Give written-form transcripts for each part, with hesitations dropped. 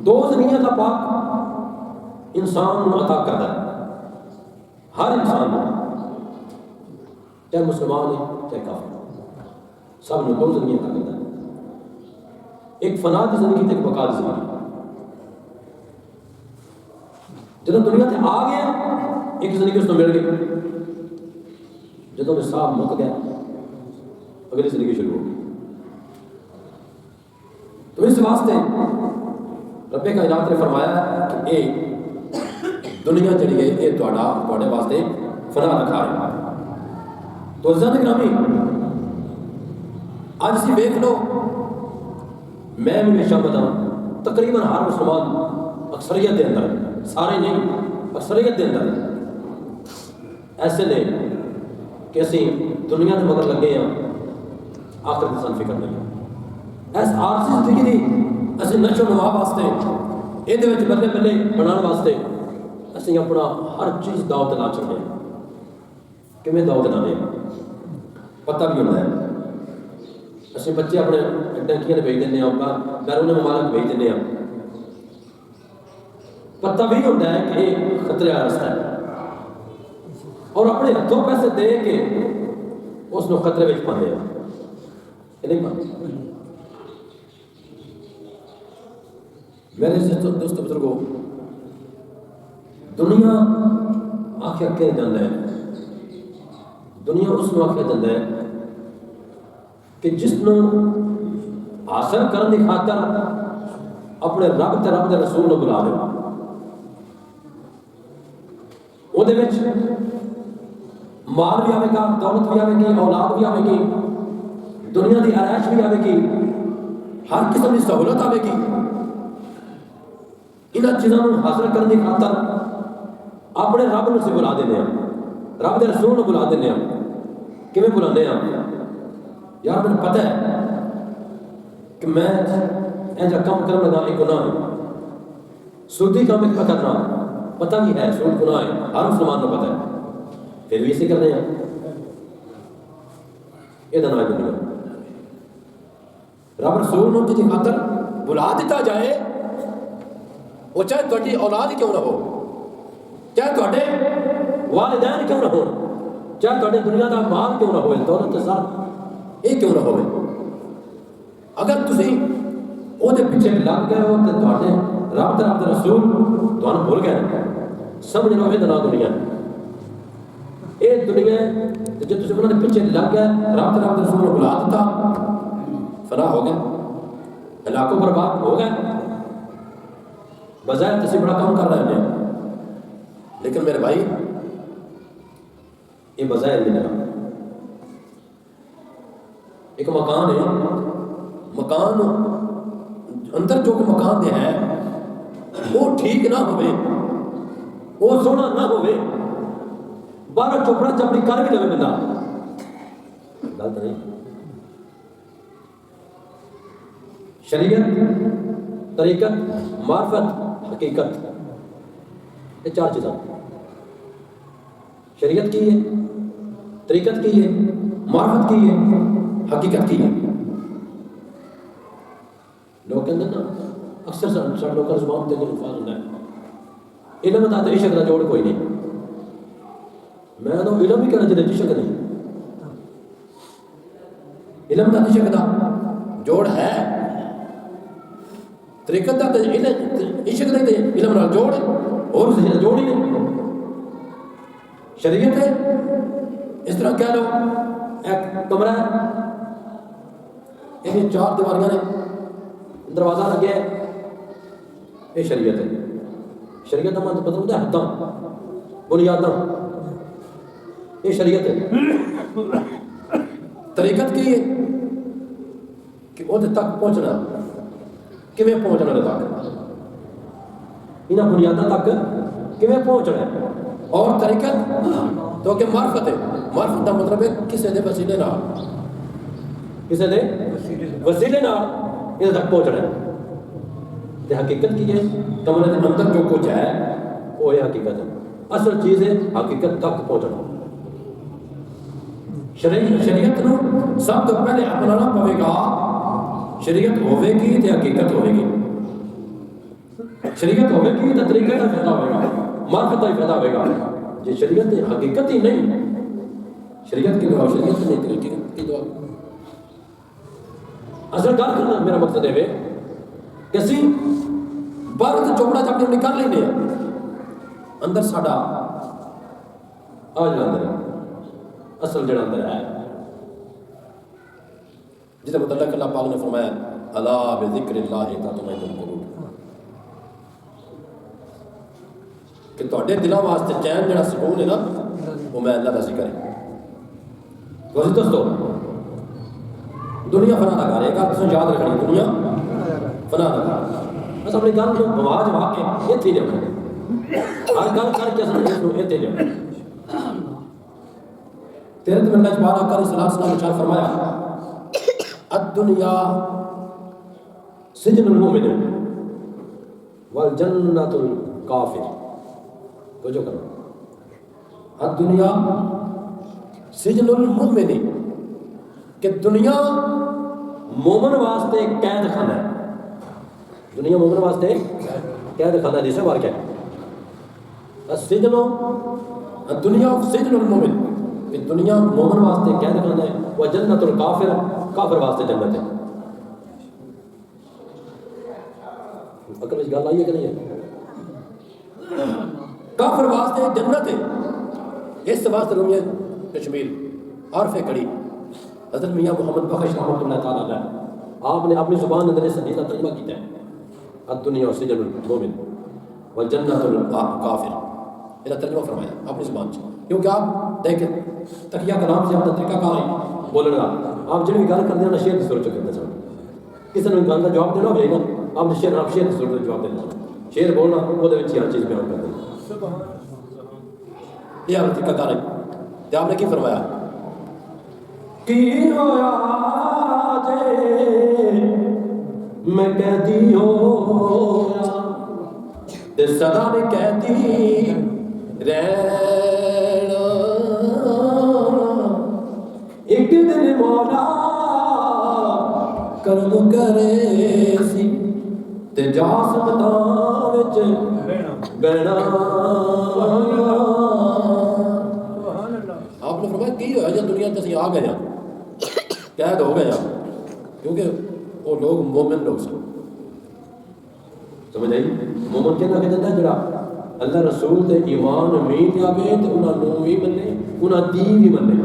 دو زندگیاں کا پاک انسان عطا کرتا ہے، ہر انسان کو، چاہے مسلمان ہے چاہے کافر، سب نے دو زندگیاں عطا کرتا ہے، ایک فنا کی زندگی تے ایک بقا کی زندگی۔ جب دنیا تے آ گیا ایک زندگی اس کو مل گئی، جب نصاب مک گیا اگلی زندگی شروع ہو گئی۔ تو اس واسطے رب کائنات نے فرمایا کہ اے دنیا جڑی ہے یہ تواڈے واسطے فنا رکھا ہے۔ تو عزیزان گرامی اج اسی ویکھ لو، میں بھی شامل ہوں، تقریباً ہر مسلمان اکثریت دے اندر، سارے نہیں اکثریت دے اندر ایسے نے کہ اسی دنیا کے مگر لگے ہیں، آخرت کی سن فکر نہیں، ایس عارضی زندگی دی اسی نشو نما واسطے یہ بلے بلے بنانے واسطے اسی اپنا ہر چیز دعوت لا چکے ہیں۔ کیویں دعوت لانے پتہ بھی ہوتا ہے، اسی بچے اپنے ٹنکیاں بھیج دینے ہیں، بیرون ممالک بھیج دینے ہیں، پتہ بھی ہوتا ہے کہ یہ خطرے کا رستہ ہے، اور اپنے ہاتھوں پیسے دے کے اس کو خطرے میں پاتے ہیں کہ نہیں پاتے۔ میرے دوست بزرگوں، دنیا آخیا کہ جانا ہے، دنیا اس کو آخیا جاتا ہے کہ جس نے حاصل کرنے کی خاطر اپنے رب تے رب دے رسول کو بلا دے، وہ مال بھی آئے گا، دولت بھی آئے گی، اولاد بھی آئے گی، دنیا کی عائش بھی آئے گی، ہر قسم کی سہولت آئے گی۔ انہاں چیزوں کو حاصل کرنے کی خاطر اپنے رب نو سے بلا دینے ہیں، رب دے رسول کو بلا دینے ہیں۔ کیویں بلانے ہیں؟ یار مجھے پتہ ہے کہ میں ایسا کام کرنے لگا، ایک گناہ ہے، سودی کام ایک کرنا پتہ بھی ہے، سود گناہ ہے، ہر مسلمان کو پتہ ہے، پھر بھی اسے کر رہے ہیں۔ یہ دنیا دنیا رب رسول نو کی خاطر بلا دیتا جائے، وہ چاہے تہاڈی اولاد کیوں نہ ہو، چاہے تہاڈے والدین کیوں نہ ہو، چاہے تہاڈے دنیا کا مال کیوں نہ ہوئے، دولت زر یہ کیوں نہ ہوئے، اگر تسی وہ پیچھے لگ گئے ہو تو تہاڈے رب تے رب دے رسول تہانوں بھول گئے، سمجھ لو یہ دنیا یہ دنیا جب تسی انہاں دے پیچھے لگ گئے، رب تے رب دے رسول کو بلا دیتا، فنا ہو گئے، علاقوں برباد ہو گئے۔ بظاہر تسی بڑا کام کر رہے ہیں، لیکن میرے بھائی یہ بظاہر نہیں ہے۔ ایک مکان ہے، مکان اندر جو کہ مکان دے ہے وہ ٹھیک نہ ہوئے، وہ سونا نہ ہوئے، باہر چوپڑا چپڑی کر بھی لگے بندہ، غلط نہیں۔ شریعت، طریقت، معرفت، حقیقت، یہ چار چیزیں، شریعت کی ہے، طریقت کی ہے، معرفت کی ہے، حقیقت کی ہے۔ لوگ کہتے ہیں نا، اکثر سارے لوگوں کا زبان تے الفاظ ہوتا ہے، علم دا تے عشق دا جوڑ کوئی نہیں، میں تو علم ہی کہنا چاہتا عشق نہیں، علم دا عشق دا جوڑ ہے، طریقت دا عشق دا علم نال جوڑ اور اس جوڑ ہی نہیں۔ شریعت ہے، اس طرح کہہ لو ایک کمرہ ہے، یہ چار دیواریاں نے، دروازہ لگے ہے، یہ شریعت ہے۔ شریعت کا مطلب ہوتا ہے حداں، بنیاداں، یہ شریعت ہے۔ طریقت کی ہے کہ وہ تک پہنچنا، کیویں پہنچنا تک، انہاں بنیاداں تک کیویں پہنچنا ہے، اور طریقت تو کہ معرفت ہے۔ معرفت کا مطلب ہے کسی دے وسیلے نال، کسی دے وسیلے نال یہ تک پہنچنا ہے۔ تے حقیقت کی ہے، کمرے کے اندر جو کچھ ہے وہ ہے حقیقت ہے، اصل چیز ہے حقیقت تک پہنچنا۔ شریعت نو سب تو پہلے اپنانا پوے گا، شریعت ہوے گی تے حقیقت ہوے گی۔ شریعت ہوگی کہ یہ طریقے کا فائدہ ہوئے گا، معرفت کا فائدہ ہوئے گا. یہ شریعت حقیقت ہی نہیں، شریعت کی دعا شریعت نہیں طریقے کی دعا. اصل گل کرنا میرا مقصد ہے کہ اسی باہر تو چوپڑا چاپڑی نکال لینے اندر ساڈا آ جڑا اندر ہے اصل جڑا اندر ہے جس متعلق اللہ پاک نے فرمایا الا بذکر اللہ تطمئن القلوب، کہ تواڈے دلاں واسطے چین جڑا سکون ہے نا وہ میں اللہ کا ذکر ہے. تو دوستو دنیا فنا لگا رہے گا، تسیں یاد رکھنی دنیا فنا لگا بس اپنی گل کو بواج وا کے اتھی لے ہر گل کر کے اس کو اتھی لے. تیرے تو اللہ جبارہ کر صلی اللہ علیہ وسلم نے فرمایا الدنیا سجن المؤمن والجنت الکافر. توجہ کرو، الدنیا سجن المؤمن، کہ دنیا مومن واسطے قید خانہ ہے. دنیا مومن واسطے قید خانہ ہے، جسے بار کیا ہے السجن الدنیا سجن المؤمن، کہ دنیا مومن واسطے قید خانہ ہے، وجنت الکافر، کافر واسطے جنت ہے. عقل اس گل آئی ہے کہ نہیں ہے؟ کافر واسطے جنت ہے. اس واسطے رومیہ کشمیر عارف کڑی حضرت میاں محمد بخش رحمۃ اللہ تعالیٰ علیہ آپ نے اپنی زبان اندر اس حدیث کا ترجمہ کیا ہے الدنیا سجن المؤمن والجنت الکافر. یہ ترجمہ فرمایا اپنی زبان سے، کیونکہ آپ دیکھیں تقیہ کلام سے اپنا طریقہ کار ہے بولنے کا. آپ جڑی گل کرتے ہیں نا شعر کی صورت چ کرتے سن، کسی نے گل کا جواب دینا ہوئے گا آپ نے شعر کی صورت میں جواب دینا، شعر بولنا وہ ہر چیز بیان کر دینا. یہ آپ طریقہ کار ہے. تو آپ نے کی فرمایا کی ہویا جے میں قیدی ہویا تے سدا نے قیدی رہنا، ایک دن مولا کرم کرے سی تے جا سبتاں وچ بہنا. آپ نے فرمایا کی ہوا جب دنیا تسی آ گئے قید ہو گئے، کیونکہ وہ لوگ مومن لوگ سن. سمجھ آئی؟ مومن کہنا کہ جاتا ہے جڑا اللہ رسول تے ایمان امید آگے تو انہاں نو بھی منے، انہاں دی بھی منے،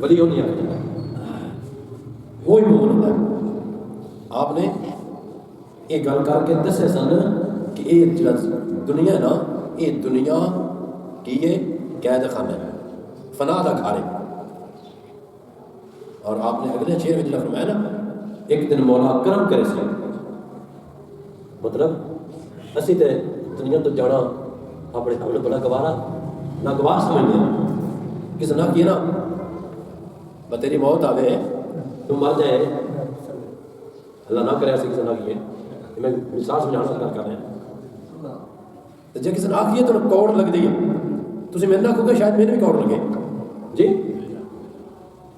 ولی نہیں آگے جاتا وہی مومن ہوتا ہے. آپ نے یہ گل کر کے دسے سن کہ یہ جڑا دنیا ہے نا یہ دنیا کی ہے قید خانہ ہے، فنا دا گھر ہے. اور آپ نے اگلے شعر میں جڑا فرمایا نا ایک دن مولا کرم کرے سی، مطلب اسی تے دنیا تو جانا اپنے آپ نے بڑا گوارا ناگوار سمجھتے ہیں. کسی نہ کیا نا تیری موت آوے تو مر جائے، اللہ نہ کرے ایسے کسی نہ کیے. میں مثال سمجھانا سے کر رہے ہیں. تو جب کسی نہ کیے تو کوڑ لگ دی ہے، تسی میں نہ کہو شاید میرے بھی کوڑ لگے جی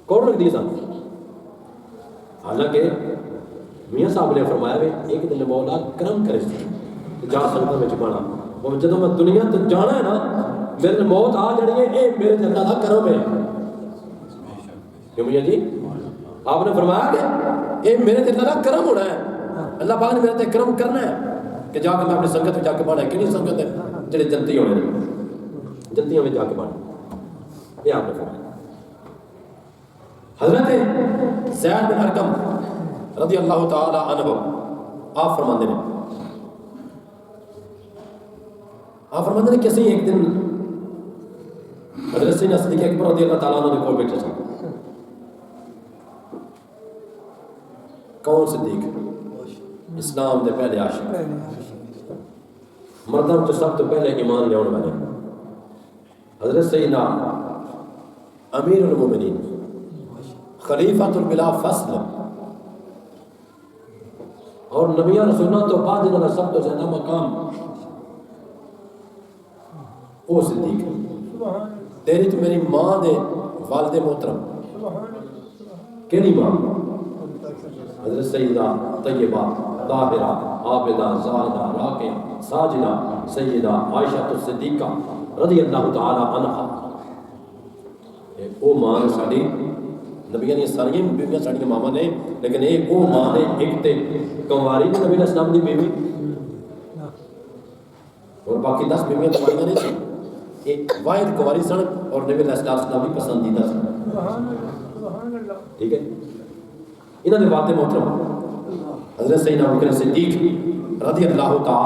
کوڑ لگ دی سن. حالانکہ میاں صاحب نے فرمایا بھی ایک دن مولا کرم کرے سی جا سکتا میں چکانا، اور جب میں دنیا تو جانا ہے نا میرے موت آ جڑی ہے یہ میرے تے اللہ دا کرم ہے. کیوں میاں جی آپ نے فرمایا کہ یہ میرے تے اللہ دا کرم ہونا ہے، اللہ پاک نے میرے تے کرم کرنا ہے کہ جا کے میں اپنی سنگت میں جا کے بانا ہے. کہڑی سنگت ہے؟ جڑے جنتی ہونے جنتیوں میں جا کے بانا. یہ آپ نے فرمایا. حضرت زید بن ارقم رضی اللہ تعالی عنہ آپ فرماندے نے کہ اسی ایک دن حضرت سیدنا صدیق اکبر رضی اللہ تعالیٰ عنہ دے کول بیٹھے سن. کون صدیق؟ اسلام دے پہلے عاشق، مردوں تو سب تو پہلے ایمان لے والے حضرت سیدنا امیر المومنین خلیفۃ بلا فصل اور نبیان رسولوں تو بعد انہوں نے سب تو زیادہ مقام وہ صدیق ہے. تیری تو میری ماں دے والد محترم کیڑی ماں؟ حضرت سیدہ طیبہ طاہرہ عابدہ زاہدہ راکعہ ساجدہ سیدہ عائشہ الصدیقہ رضی اللہ تعالی عنہا وہ ماں ساڑی نبیوں نے ساری بیویاں ساڑی ماما نے لیکن ایک وہ ماں نے ایک تے کنواری نے نبی علیہ السلام دی بیوی اور باقی 10 بیویاں کنواریاں نہیں تھیں ایک واحد کنواری سن اور نبی علیہ السلام بھی پسندیدہ سن ٹھیک ہے انہوں نے باتیں محترم حضرت سیدنا ابو بکر صدیق رضی اللہ تعالی